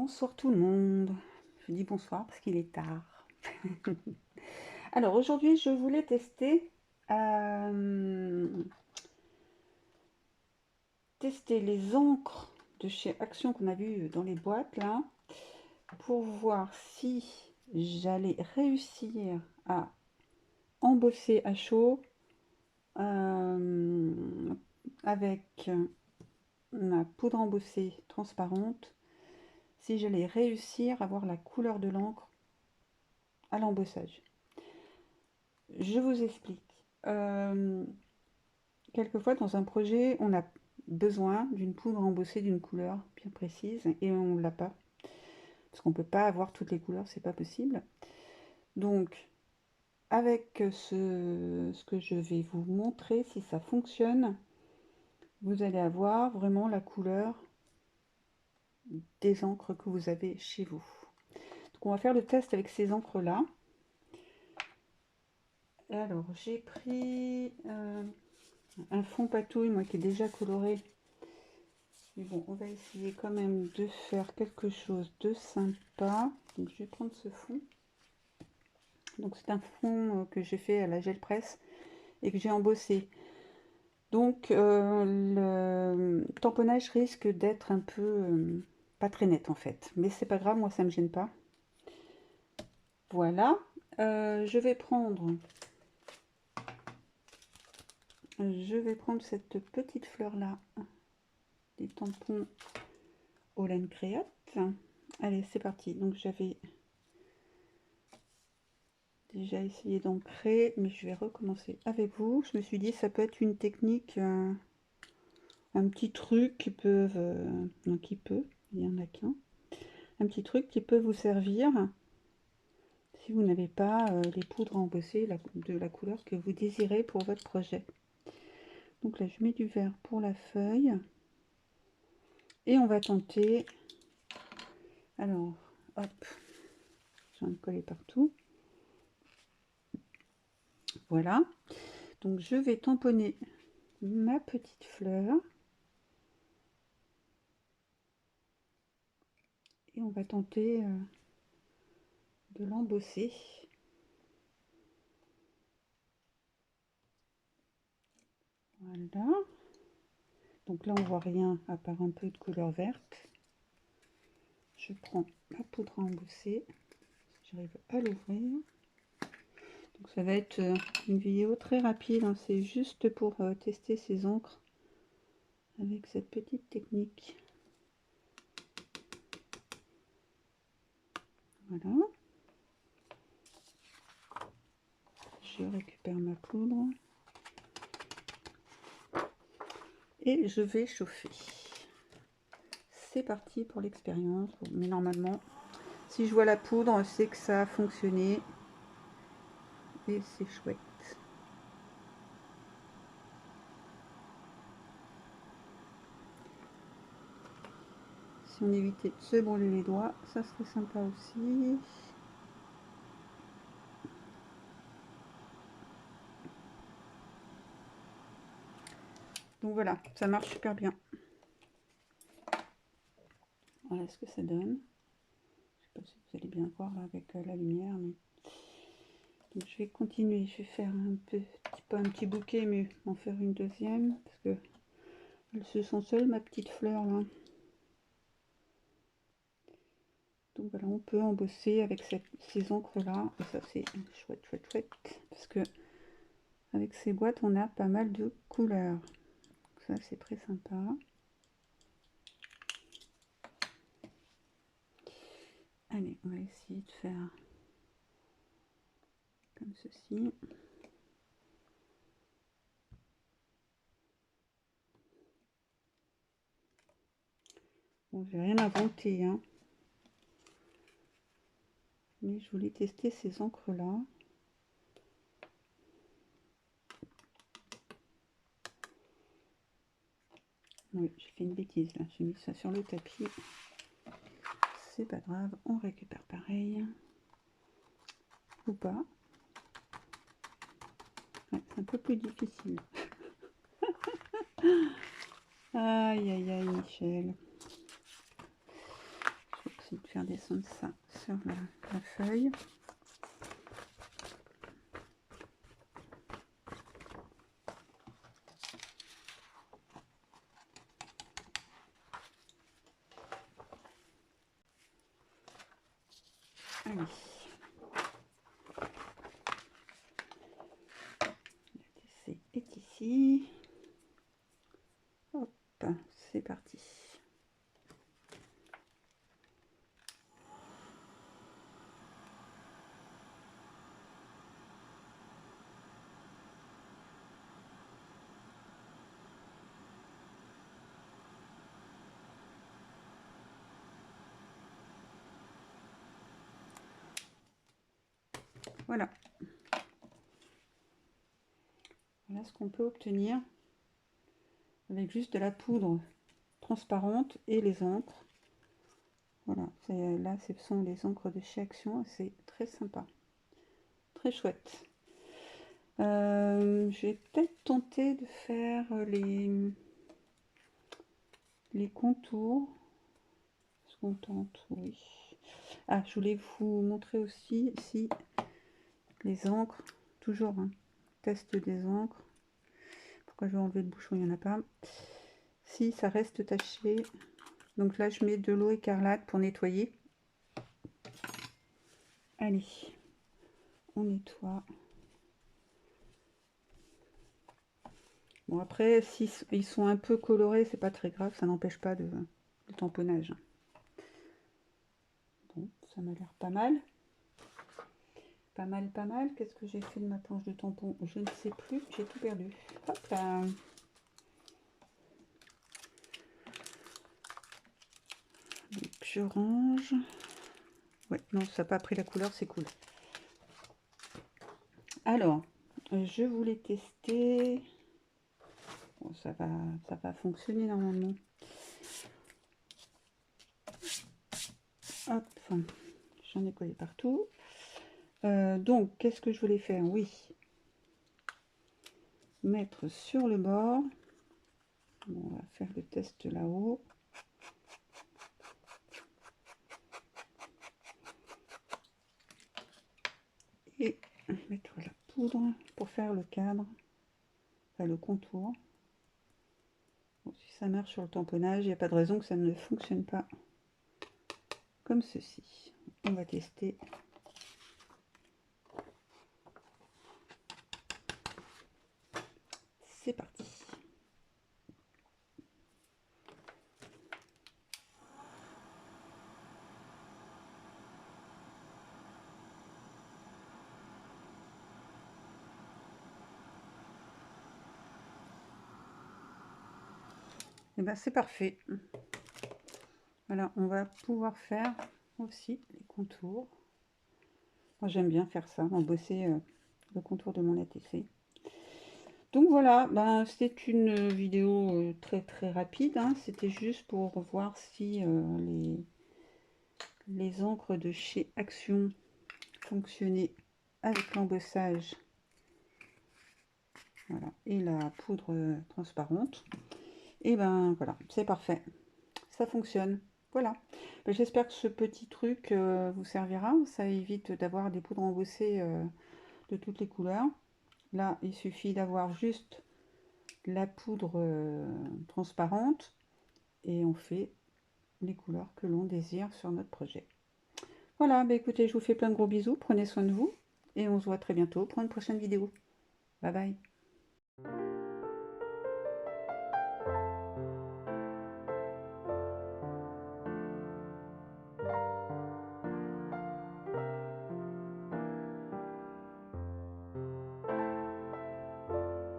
Bonsoir tout le monde. Je dis bonsoir parce qu'il est tard. Alors aujourd'hui, je voulais tester les encres de chez Action qu'on a vu dans les boîtes là, pour voir si j'allais réussir à embosser à chaud avec ma poudre embossée transparente, si j'allais réussir à avoir la couleur de l'encre à l'embossage. Je vous explique. Quelquefois, dans un projet, on a besoin d'une poudre embossée d'une couleur bien précise et on ne l'a pas. Parce qu'on ne peut pas avoir toutes les couleurs, c'est pas possible. Donc, avec ce que je vais vous montrer, si ça fonctionne, vous allez avoir vraiment la couleur des encres que vous avez chez vous. Donc, on va faire le test avec ces encres-là. Alors, j'ai pris un fond patouille, moi, qui est déjà coloré. Mais bon, on va essayer quand même de faire quelque chose de sympa. Donc, je vais prendre ce fond. Donc, c'est un fond que j'ai fait à la gel presse et que j'ai embossé. Donc, le tamponnage risque d'être un peu pas très net en fait. Mais c'est pas grave, moi ça me gêne pas. Voilà. Je vais prendre cette petite fleur là, des tampons Holland Créate. Allez, c'est parti. Donc, j'avais déjà essayé d'ancrer, mais je vais recommencer avec vous. Je me suis dit ça peut être une technique, un petit truc qui peut, il y en a qu'un, un petit truc qui peut vous servir si vous n'avez pas les poudres embossées de la couleur que vous désirez pour votre projet. Donc là je mets du vert pour la feuille et on va tenter. Alors hop, je vais me coller partout. Voilà, donc je vais tamponner ma petite fleur et on va tenter de l'embosser. Voilà, donc là on voit rien à part un peu de couleur verte. Je prends ma poudre à embosser, j'arrive à l'ouvrir. Donc ça va être une vidéo très rapide, hein. C'est juste pour tester ces encres avec cette petite technique. Voilà, je récupère ma poudre et je vais chauffer. C'est parti pour l'expérience. Mais normalement, si je vois la poudre, c'est que ça a fonctionné et c'est chouette. Si on évitait de se brûler les doigts, ça serait sympa aussi. Donc voilà, ça marche super bien. Voilà ce que ça donne. Je ne sais pas si vous allez bien voir là avec la lumière, mais donc, je vais continuer. Je vais faire pas un petit bouquet, mais en faire une deuxième parce que elles se sent seules, ma petite fleur là. Donc voilà, on peut embosser avec ces encres là, et ça c'est chouette, chouette, chouette, parce que avec ces boîtes on a pas mal de couleurs. Ça c'est très sympa. Allez, on va essayer de faire comme ceci. Bon, j'ai rien inventé, hein, mais je voulais tester ces encres là. Oui, j'ai fait une bêtise là, j'ai mis ça sur le tapis. C'est pas grave, on récupère pareil. Ou pas. Ouais, c'est un peu plus difficile. Aïe aïe aïe, Michel. Je crois que c'est faire descendre ça sur la feuille. Allez. Le décès est ici. Hop, c'est parti. Voilà. Voilà ce qu'on peut obtenir avec juste de la poudre transparente et les encres. Voilà, là ce sont les encres de chez Action, c'est très sympa, très chouette. Je vais peut-être tenter de faire les contours. Est-ce qu'on tente? Oui. Ah, je voulais vous montrer aussi ici les encres, toujours hein, test des encres. Pourquoi je vais enlever le bouchon? Il n'y en a pas. Si ça reste taché, donc là je mets de l'eau écarlate pour nettoyer. Allez, on nettoie. Bon après, si ils sont un peu colorés, c'est pas très grave, ça n'empêche pas le tamponnage. Bon, ça m'a l'air pas mal. Pas mal, pas mal. Qu'est-ce que j'ai fait de ma planche de tampon? Je ne sais plus, j'ai tout perdu. Hop là. Donc, je range. Ouais, non, ça n'a pas pris la couleur, c'est cool. Alors, je voulais tester. Bon, ça va fonctionner normalement. Hop, j'en ai collé partout. Donc, qu'est-ce que je voulais faire? Oui, mettre sur le bord. Bon, on va faire le test là-haut. Et mettre la poudre pour faire le cadre, enfin le contour. Bon, si ça marche sur le tamponnage, il n'y a pas de raison que ça ne fonctionne pas comme ceci. On va tester. C'est parti. Et ben c'est parfait. Voilà, on va pouvoir faire aussi les contours. Moi j'aime bien faire ça, bosser le contour de mon ATC. Donc voilà, ben, c'est une vidéo très très rapide, hein. C'était juste pour voir si les encres de chez Action fonctionnaient avec l'embossage. Voilà, et la poudre transparente. Et ben voilà, c'est parfait. Ça fonctionne. Voilà. Ben, j'espère que ce petit truc vous servira. Ça évite d'avoir des poudres embossées de toutes les couleurs. Là, il suffit d'avoir juste la poudre transparente et on fait les couleurs que l'on désire sur notre projet. Voilà, bah écoutez, je vous fais plein de gros bisous, prenez soin de vous et on se voit très bientôt pour une prochaine vidéo. Bye bye.